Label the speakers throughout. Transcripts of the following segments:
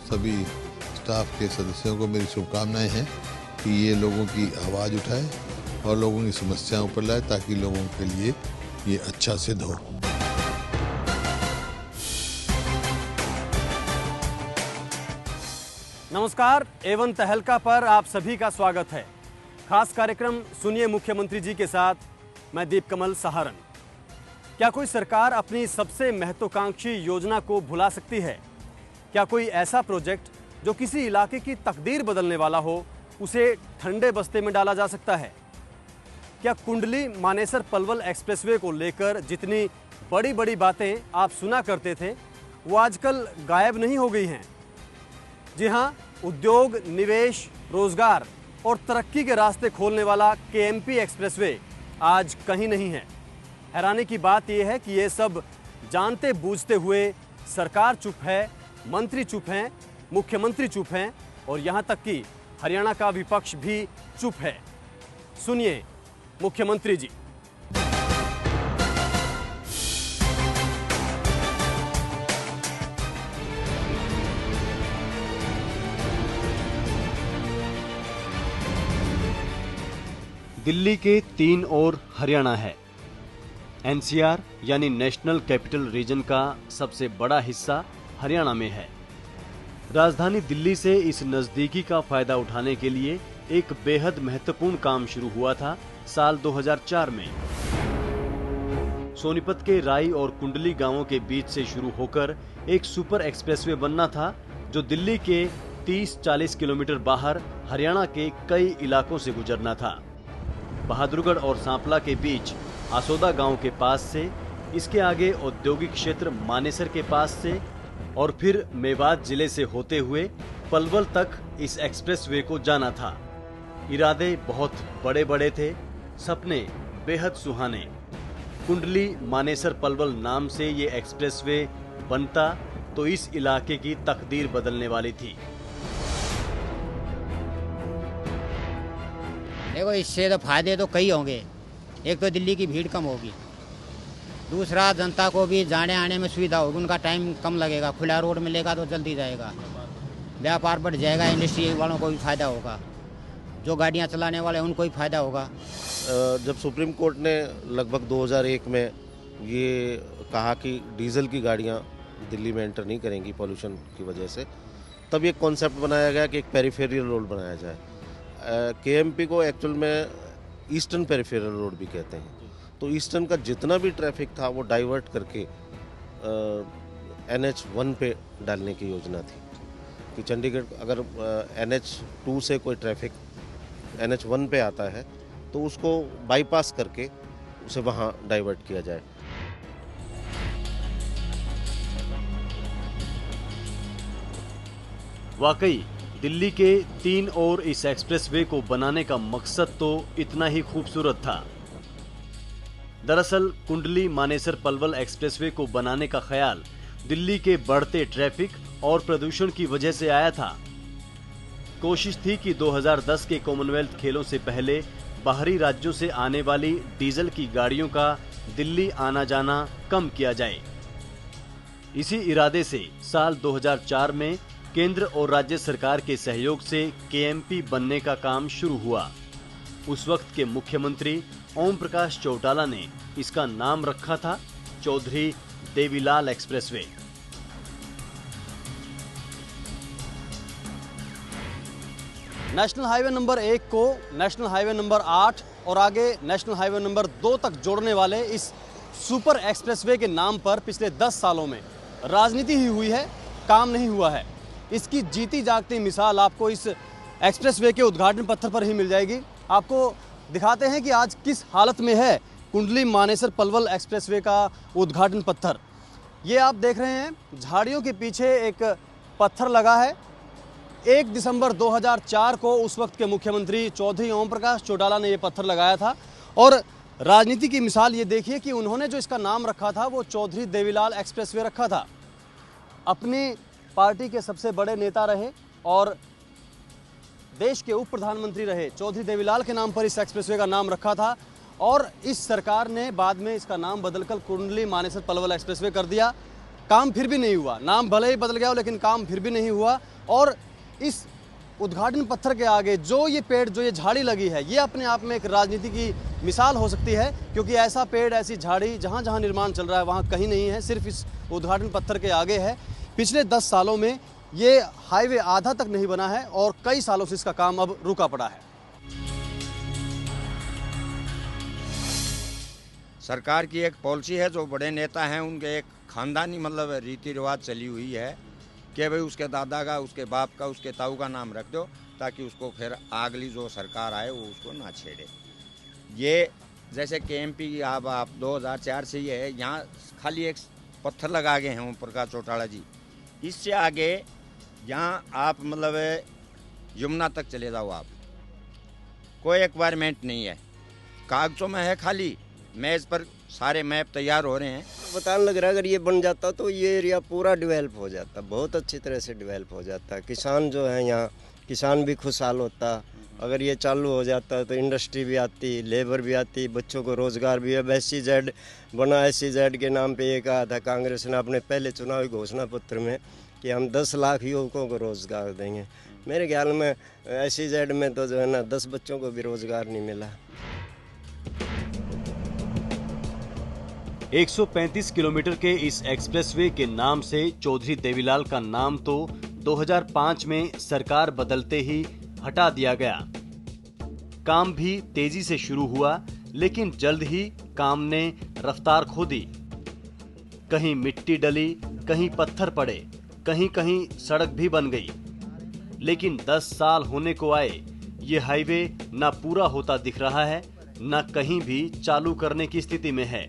Speaker 1: सभी स्टाफ के सदस्यों को मेरी शुभकामनाएं हैं कि ये लोगों की आवाज़ उठाए और लोगों की समस्याओं पर लाए ताकि लोगों के लिए ये अच्छा सिद्ध हो।
Speaker 2: नमस्कार, एवन तहलका पर आप सभी का स्वागत है। खास कार्यक्रम सुनिए मुख्यमंत्री जी के साथ मैं दीपकमल सहारन। क्या कोई सरकार अपनी सबसे महत्वाकांक्षी योजना को भुला सकती है? क्या कोई ऐसा प्रोजेक्ट जो किसी इलाके की तकदीर बदलने वाला हो, उसे ठंडे बस्ते में डाला जा सकता है? क्या कुंडली मानेसर पलवल एक्सप्रेसवे को लेकर जितनी बड़ी बड़ी बातें आप सुना करते थे, वो आजकल गायब नहीं हो गई हैं? जी हाँ, उद्योग, निवेश, रोजगार और तरक्की के रास्ते खोलने वाला केएमपी एक्सप्रेसवे आज कहीं नहीं है। हैरानी की बात यह है कि ये सब जानते बूझते हुए सरकार चुप है, मंत्री चुप हैं, मुख्यमंत्री चुप हैं और यहाँ तक कि हरियाणा का विपक्ष भी चुप है। सुनिए मुख्यमंत्री जी। दिल्ली के 3 ओर हरियाणा है। एनसीआर यानी नेशनल कैपिटल रीजन का सबसे बड़ा हिस्सा हरियाणा में है। राजधानी दिल्ली से इस नजदीकी का फायदा उठाने के लिए एक बेहद महत्वपूर्ण काम शुरू हुआ था साल 2004 में। सोनीपत के राई और कुंडली गांवों के बीच से शुरू होकर एक सुपर एक्सप्रेसवे बनना था जो दिल्ली के 30-40 किलोमीटर बाहर हरियाणा के कई इलाकों से गुजरना था। बहादुरगढ़ और सांपला के बीच आसोदा गांव के पास से, इसके आगे औद्योगिक क्षेत्र मानेसर के पास से और फिर मेवात जिले से होते हुए पलवल तक इस एक्सप्रेसवे को जाना था। इरादे बहुत बड़े बड़े थे, सपने बेहद सुहाने। कुंडली मानेसर पलवल नाम से ये एक्सप्रेसवे बनता तो इस इलाके की तकदीर बदलने वाली थी।
Speaker 3: देखो, इससे तो फायदे तो कई होंगे। एक तो दिल्ली की भीड़ कम होगी, दूसरा जनता को भी जाने आने में सुविधा होगी, उनका टाइम कम लगेगा, खुला रोड मिलेगा तो जल्दी जाएगा, व्यापार बढ़ जाएगा, इंडस्ट्री वालों को भी फायदा होगा, जो गाड़ियां चलाने वाले उनको भी फायदा होगा।
Speaker 4: जब सुप्रीम कोर्ट ने लगभग 2001 में ये कहा कि डीजल की गाड़ियां दिल्ली में एंटर नहीं करेंगी पॉल्यूशन की वजह से, तब ये कॉन्सेप्ट बनाया गया कि एक पेरिफेरल रोड बनाया जाए। केएमपी को एक्चुअल में ईस्टर्न पेरिफेरल रोड भी कहते हैं। तो ईस्टर्न का जितना भी ट्रैफिक था वो डाइवर्ट करके NH1 पे डालने की योजना थी कि चंडीगढ़ अगर NH2 से कोई ट्रैफिक NH1 पे आता है तो उसको बाईपास करके उसे वहाँ डाइवर्ट किया जाए।
Speaker 2: वाकई दिल्ली के 3 ओर इस एक्सप्रेसवे को बनाने का मकसद तो इतना ही खूबसूरत था। दरअसल कुंडली मानेसर पलवल एक्सप्रेसवे को बनाने का ख्याल दिल्ली के बढ़ते ट्रैफिक और प्रदूषण की वजह से आया था। कोशिश थी कि 2010 के कॉमनवेल्थ खेलों से पहले बाहरी राज्यों से आने वाली डीजल की गाड़ियों का दिल्ली आना जाना कम किया जाए। इसी इरादे से साल 2004 में केंद्र और राज्य सरकार के सहयोग से केएमपी बनने का काम शुरू हुआ। उस वक्त के मुख्यमंत्री ओम प्रकाश चौटाला ने इसका नाम रखा था Chaudhary Devilal expressway. National highway number 1 को नेशनल हाईवे नंबर 8 और आगे नेशनल हाईवे नंबर 2 तक जोड़ने वाले इस सुपर एक्सप्रेसवे के नाम पर पिछले 10 सालों में राजनीति ही हुई है, काम नहीं हुआ है। इसकी जीती जागती मिसाल आपको इस एक्सप्रेसवे के उद्घाटन पत्थर पर ही मिल जाएगी। आपको दिखाते हैं कि आज किस हालत में है कुंडली मानेसर पलवल एक्सप्रेसवे का उद्घाटन पत्थर। ये आप देख रहे हैं, झाड़ियों के पीछे एक पत्थर लगा है। 1 दिसंबर 2004 को उस वक्त के मुख्यमंत्री चौधरी ओम प्रकाश चौटाला ने ये पत्थर लगाया था। और राजनीति की मिसाल ये देखिए कि उन्होंने जो इसका नाम रखा था वो चौधरी देवीलाल एक्सप्रेसवे रखा था। अपनी पार्टी के सबसे बड़े नेता रहे और देश के उप प्रधानमंत्री रहे चौधरी देवीलाल के नाम पर इस एक्सप्रेसवे का नाम रखा था। और इस सरकार ने बाद में इसका नाम बदलकर कुंडली मानेसर पलवल एक्सप्रेसवे कर दिया। काम फिर भी नहीं हुआ। नाम भले ही बदल गया हो लेकिन काम फिर भी नहीं हुआ। और इस उद्घाटन पत्थर के आगे जो ये पेड़, जो ये झाड़ी लगी है, ये अपने आप में एक राजनीति की मिसाल हो सकती है, क्योंकि ऐसा पेड़, ऐसी झाड़ी जहाँ जहाँ निर्माण चल रहा है वहाँ कहीं नहीं है, सिर्फ इस उद्घाटन पत्थर के आगे है। पिछले 10 सालों में ये हाईवे आधा तक नहीं बना है और कई सालों से इसका काम अब रुका पड़ा है।
Speaker 5: सरकार की एक पॉलिसी है, जो बड़े नेता हैं उनके एक खानदानी मतलब रीति रिवाज चली हुई है कि भाई उसके दादा का, उसके बाप का, उसके ताऊ का नाम रख दो ताकि उसको फिर अगली जो सरकार आए वो उसको ना छेड़े। ये जैसे KMP की आप 2004 से ये है, यहाँ खाली एक पत्थर लगा गए हैं ओम प्रकाश चौटाला जी। इससे आगे यहाँ आप मतलब यमुना तक चले जाओ, आप कोई एक्वायरमेंट नहीं है, कागजों में है खाली, मेज पर सारे मैप तैयार हो रहे हैं।
Speaker 6: बताने लग रहा है अगर ये बन जाता तो ये एरिया पूरा डेवलप हो जाता, बहुत अच्छी तरह से डेवलप हो जाता। किसान जो है यहाँ, किसान भी खुशहाल होता। अगर ये चालू हो जाता तो इंडस्ट्री भी आती, लेबर भी आती, बच्चों को रोजगार भी। अब SEZ बना, SEZ के नाम पे ये कहा था कांग्रेस ने अपने पहले चुनावी घोषणा पत्र में कि हम 10 लाख युवकों को रोजगार देंगे। मेरे ख्याल में SEZ में तो जो है ना 10 बच्चों को भी रोजगार नहीं मिला।
Speaker 2: 135 किलोमीटर के इस एक्सप्रेसवे के नाम से चौधरी देवीलाल का नाम तो 2005 में सरकार बदलते ही हटा दिया गया। काम भी तेजी से शुरू हुआ, लेकिन जल्द ही काम ने रफ्तार खो दी। कहीं मिट्टी डली, कहीं पत्थर पड़े, कहीं कहीं सड़क भी बन गई। लेकिन 10 साल होने को आए, ये हाईवे न पूरा होता दिख रहा है, न कहीं भी चालू करने की स्थिति में है।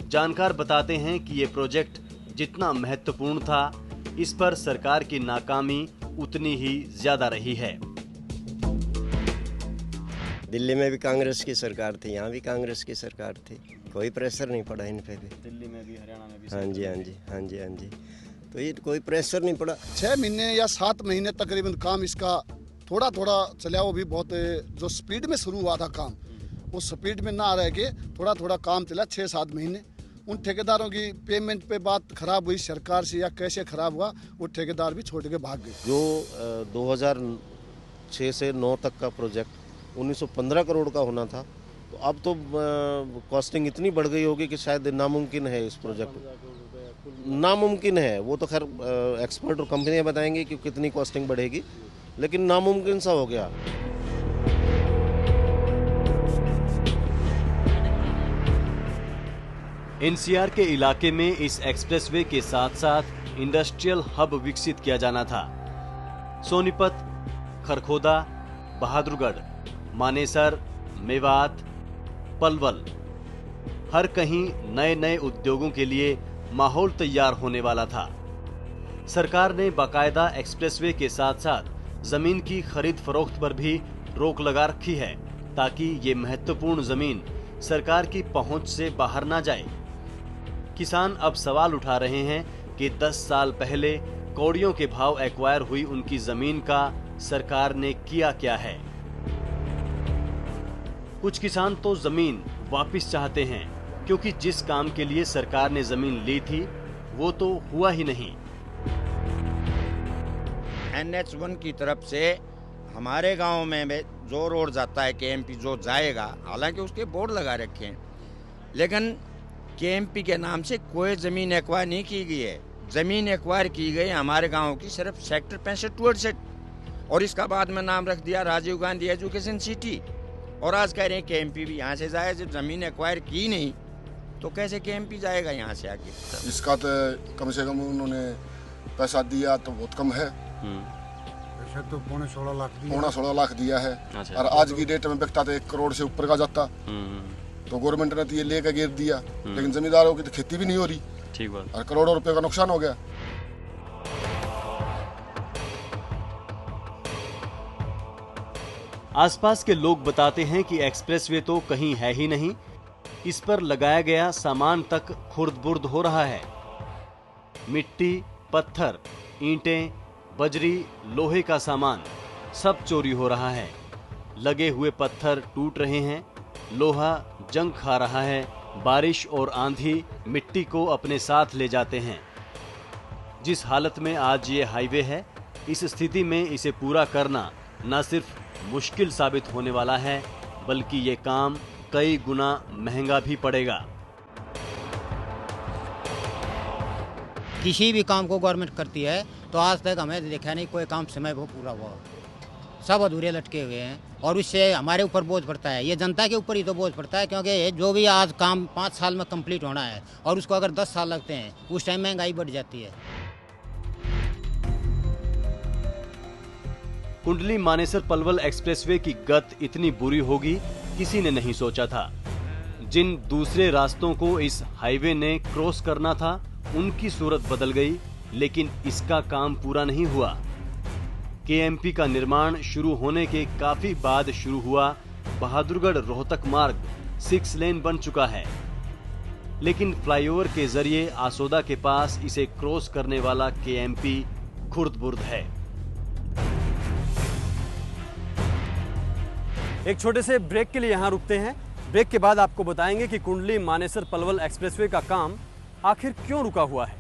Speaker 2: जानकार बताते हैं कि ये प्रोजेक्ट जितना महत्वपूर्ण था, इस पर सरकार की नाकामी उतनी ही ज्यादा रही है।
Speaker 6: दिल्ली में भी कांग्रेस की सरकार थी, यहाँ भी कांग्रेस की सरकार थी, कोई प्रेशर नहीं पड़ा इन पे भी।
Speaker 2: दिल्ली में भी, हरियाणा में भी।
Speaker 6: हाँ जी। तो ये कोई प्रेशर नहीं पड़ा।
Speaker 7: 6 महीने या 7 महीने तकरीबन काम इसका थोड़ा थोड़ा चला, वो भी बहुत जो स्पीड में शुरू हुआ था काम, उस स्पीड में ना रह के थोड़ा थोड़ा काम चला 6-7 महीने। उन ठेकेदारों की पेमेंट पे बात खराब हुई सरकार से, या कैसे खराब हुआ, वो ठेकेदार भी छोड़ के भाग गए।
Speaker 4: जो 2006 से 9 तक का प्रोजेक्ट 1915 करोड़ का होना था, तो अब तो कॉस्टिंग इतनी बढ़ गई होगी कि शायद नामुमकिन है इस प्रोजेक्ट। नामुमकिन है, वो तो खैर एक्सपर्ट और कंपनियां बताएंगी कि कितनी कॉस्टिंग बढ़ेगी, लेकिन नामुमकिन सा हो गया।
Speaker 2: NCR के इलाके में इस एक्सप्रेसवे के साथ साथ इंडस्ट्रियल हब विकसित किया जाना था। सोनीपत, खरखोदा, बहादुरगढ़, मानेसर, मेवात, पलवल, हर कहीं नए नए उद्योगों के लिए माहौल तैयार होने वाला था। सरकार ने बाकायदा एक्सप्रेसवे के साथ साथ जमीन की खरीद फरोख्त पर भी रोक लगा रखी है, ताकि ये महत्वपूर्ण जमीन सरकार की पहुंच से बाहर ना जाए। किसान अब सवाल उठा रहे हैं कि 10 साल पहले कौड़ियों के भाव एक्वायर हुई उनकी जमीन का सरकार ने किया क्या है। कुछ किसान तो जमीन वापस चाहते हैं, क्योंकि जिस काम के लिए सरकार ने जमीन ली थी वो तो हुआ ही नहीं।
Speaker 5: NH1 की तरफ से हमारे गांव में जो रोड जाता है KMP जो जाएगा, हालांकि उसके बोर्ड लगा रखे हैं, लेकिन KMP के नाम से कोई ज़मीन एक्वायर नहीं की गई है। ज़मीन एक्वायर की गई हमारे गांव की सिर्फ सेक्टर 65-68, और इसका बाद में नाम रख दिया राजीव गांधी एजुकेशन सिटी। और आज कह रहे हैं KMP भी यहाँ से जाए। जब ज़मीन एक्वायर की नहीं तो कैसे KMP जाएगा यहाँ से आगे?
Speaker 8: इसका तो कम से कम उन्होंने पैसा दिया तो बहुत कम है,
Speaker 7: तो पौने
Speaker 8: 16 लाख दिया है। और आज की डेट में बिकता तो 1 करोड़ से ऊपर का जाता। तो गवर्नमेंट ने तो ये लेकर गिर दिया, लेकिन जमींदारों की तो खेती भी नहीं हो रही।
Speaker 2: ठीक बात।
Speaker 8: और करोड़ों रुपए का नुकसान हो गया।
Speaker 2: आसपास के लोग बताते हैं कि एक्सप्रेसवे तो कहीं है ही नहीं, इस पर लगाया गया सामान तक खुर्द-बुर्द हो रहा है। मिट्टी, पत्थर, ईंटें, बजरी, लोहे का सामान सब चोरी हो रहा है। लगे हुए पत्थर टूट रहे हैं, लोहा जंग खा रहा है, बारिश और आंधी मिट्टी को अपने साथ ले जाते हैं। जिस हालत में आज ये हाईवे है, इस स्थिति में इसे पूरा करना न सिर्फ मुश्किल साबित होने वाला है, बल्कि ये काम कई गुना महंगा भी पड़ेगा।
Speaker 3: किसी भी काम को गवर्नमेंट करती है तो आज तक हमें देखा नहीं कोई काम समय पर पूरा हुआ, सब अधूरे लटके हुए हैं और उससे हमारे ऊपर बोझ पड़ता है। ये जनता के ऊपर ही तो बोझ पड़ता है, क्योंकि जो भी आज काम 5 साल में कंप्लीट होना है और उसको अगर 10 साल लगते हैं, उस टाइम महंगाई बढ़ जाती है।
Speaker 2: कुंडली मानेसर पलवल एक्सप्रेसवे की गत इतनी बुरी होगी किसी ने नहीं सोचा था। जिन दूसरे रास्तों को इस हाईवे ने क्रॉस करना था, उनकी सूरत बदल गई, लेकिन इसका काम पूरा नहीं हुआ। केएमपी का निर्माण शुरू होने के काफी बाद शुरू हुआ बहादुरगढ़ रोहतक मार्ग 6 लेन बन चुका है, लेकिन फ्लाईओवर के जरिए आसोदा के पास इसे क्रॉस करने वाला केएमपी खुर्द-बुर्द है। एक छोटे से ब्रेक के लिए यहां रुकते हैं। ब्रेक के बाद आपको बताएंगे कि कुंडली मानेसर पलवल एक्सप्रेसवे का काम आखिर क्यों रुका हुआ है।